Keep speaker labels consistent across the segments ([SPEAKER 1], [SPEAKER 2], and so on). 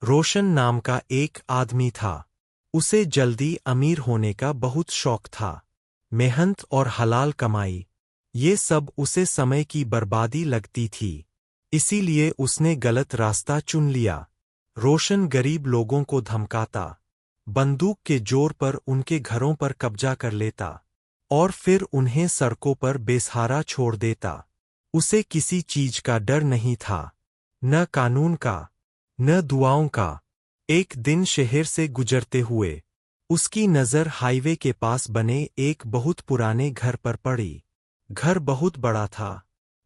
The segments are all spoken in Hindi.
[SPEAKER 1] रोशन नाम का एक आदमी था। उसे जल्दी अमीर होने का बहुत शौक था। मेहनत और हलाल कमाई, ये सब उसे समय की बर्बादी लगती थी। इसीलिए उसने गलत रास्ता चुन लिया। रोशन गरीब लोगों को धमकाता, बंदूक के जोर पर उनके घरों पर कब्जा कर लेता और फिर उन्हें सड़कों पर बेसहारा छोड़ देता। उसे किसी चीज का डर नहीं था, न कानून का, न दुआओं का। एक दिन शहर से गुजरते हुए उसकी नज़र हाईवे के पास बने एक बहुत पुराने घर पर पड़ी। घर बहुत बड़ा था,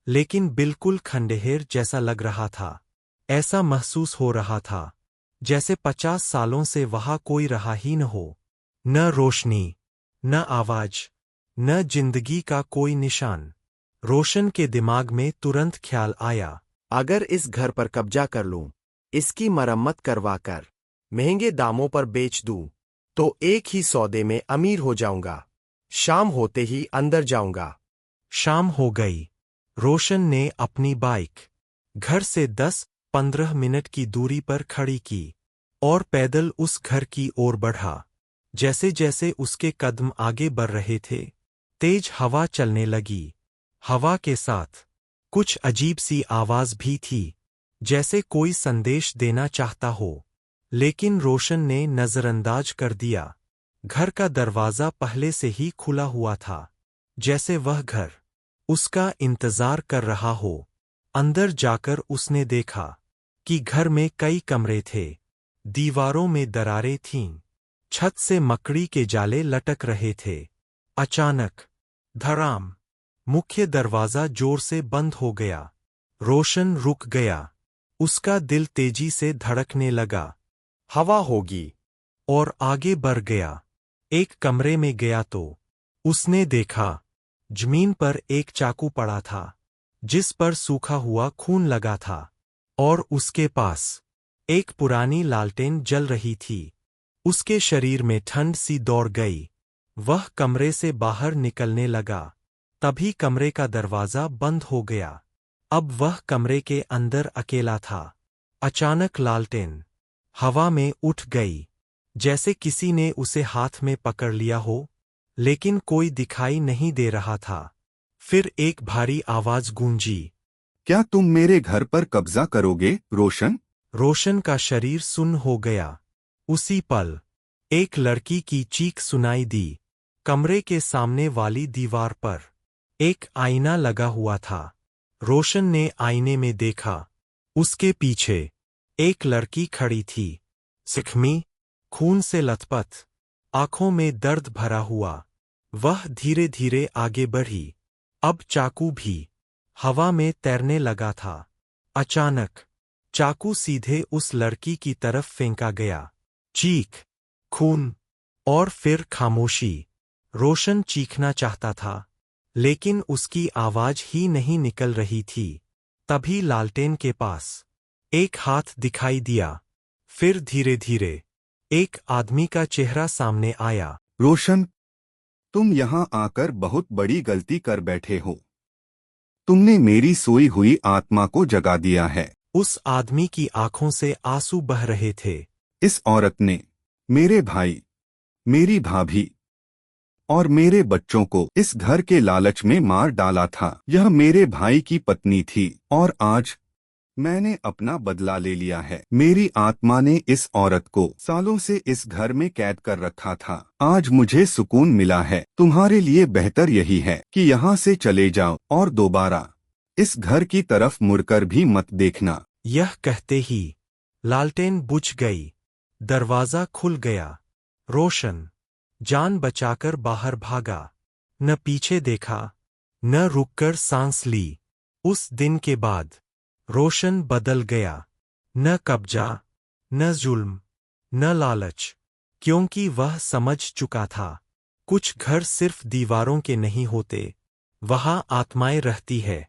[SPEAKER 1] लेकिन बिल्कुल खंडहर जैसा लग रहा था। ऐसा महसूस हो रहा था जैसे 50 सालों से वहां कोई रहा ही न हो। न रोशनी, न आवाज, न जिंदगी का कोई निशान। रोशन के दिमाग में तुरंत ख्याल आया,
[SPEAKER 2] अगर इस घर पर कब्जा कर लूं, इसकी मरम्मत करवाकर महंगे दामों पर बेच दूं, तो एक ही सौदे में अमीर हो जाऊंगा। शाम होते ही अंदर जाऊंगा।
[SPEAKER 1] शाम हो गई। रोशन ने अपनी बाइक घर से 10-15 मिनट की दूरी पर खड़ी की और पैदल उस घर की ओर बढ़ा। जैसे जैसे उसके कदम आगे बढ़ रहे थे, तेज हवा चलने लगी। हवा के साथ कुछ अजीब सी आवाज भी थी, जैसे कोई संदेश देना चाहता हो। लेकिन रोशन ने नजरअंदाज कर दिया। घर का दरवाजा पहले से ही खुला हुआ था, जैसे वह घर उसका इंतजार कर रहा हो। अंदर जाकर उसने देखा कि घर में कई कमरे थे। दीवारों में दरारें थीं, छत से मकड़ी के जाले लटक रहे थे। अचानक धड़ाम, मुख्य दरवाजा जोर से बंद हो गया। रोशन रुक गया। उसका दिल तेजी से धड़कने लगा।
[SPEAKER 2] हवा होगी।
[SPEAKER 1] और आगे बढ़ गया। एक कमरे में गया तो उसने देखा जमीन पर एक चाकू पड़ा था, जिस पर सूखा हुआ खून लगा था, और उसके पास एक पुरानी लालटेन जल रही थी। उसके शरीर में ठंड सी दौड़ गई। वह कमरे से बाहर निकलने लगा। तभी कमरे का दरवाजा बंद हो गया। अब वह कमरे के अंदर अकेला था। अचानक लालटेन हवा में उठ गई, जैसे किसी ने उसे हाथ में पकड़ लिया हो, लेकिन कोई दिखाई नहीं दे रहा था। फिर एक भारी आवाज गूंजी,
[SPEAKER 3] क्या तुम मेरे घर पर कब्जा करोगे, रोशन?
[SPEAKER 1] रोशन का शरीर सुन्न हो गया। उसी पल एक लड़की की चीख सुनाई दी। कमरे के सामने वाली दीवार पर एक आईना लगा हुआ था। रोशन ने आईने में देखा। उसके पीछे एक लड़की खड़ी थी, जख्मी, खून से लथपथ, आंखों में दर्द भरा हुआ। वह धीरे धीरे आगे बढ़ी। अब चाकू भी हवा में तैरने लगा था। अचानक चाकू सीधे उस लड़की की तरफ फेंका गया। चीख, खून और फिर खामोशी। रोशन चीखना चाहता था, लेकिन उसकी आवाज ही नहीं निकल रही थी। तभी लालटेन के पास एक हाथ दिखाई दिया। फिर धीरे धीरे एक आदमी का चेहरा सामने आया।
[SPEAKER 3] रोशन, तुम यहाँ आकर बहुत बड़ी गलती कर बैठे हो। तुमने मेरी सोई हुई आत्मा को जगा दिया है।
[SPEAKER 1] उस आदमी की आंखों से आंसू बह रहे थे।
[SPEAKER 3] इस औरत ने मेरे भाई, मेरी भाभी और मेरे बच्चों को इस घर के लालच में मार डाला था। यह मेरे भाई की पत्नी थी और आज मैंने अपना बदला ले लिया है। मेरी आत्मा ने इस औरत को सालों से इस घर में कैद कर रखा था। आज मुझे सुकून मिला है। तुम्हारे लिए बेहतर यही है कि यहाँ से चले जाओ और दोबारा इस घर की तरफ मुड़कर भी मत देखना।
[SPEAKER 1] यह कहते ही लालटेन बुझ गई। दरवाजा खुल गया। रोशन जान बचाकर बाहर भागा। न पीछे देखा, न रुककर सांस ली। उस दिन के बाद रोशन बदल गया। न कब्जा, न जुल्म, न लालच, क्योंकि वह समझ चुका था कुछ घर सिर्फ दीवारों के नहीं होते, वहां आत्माएं रहती है।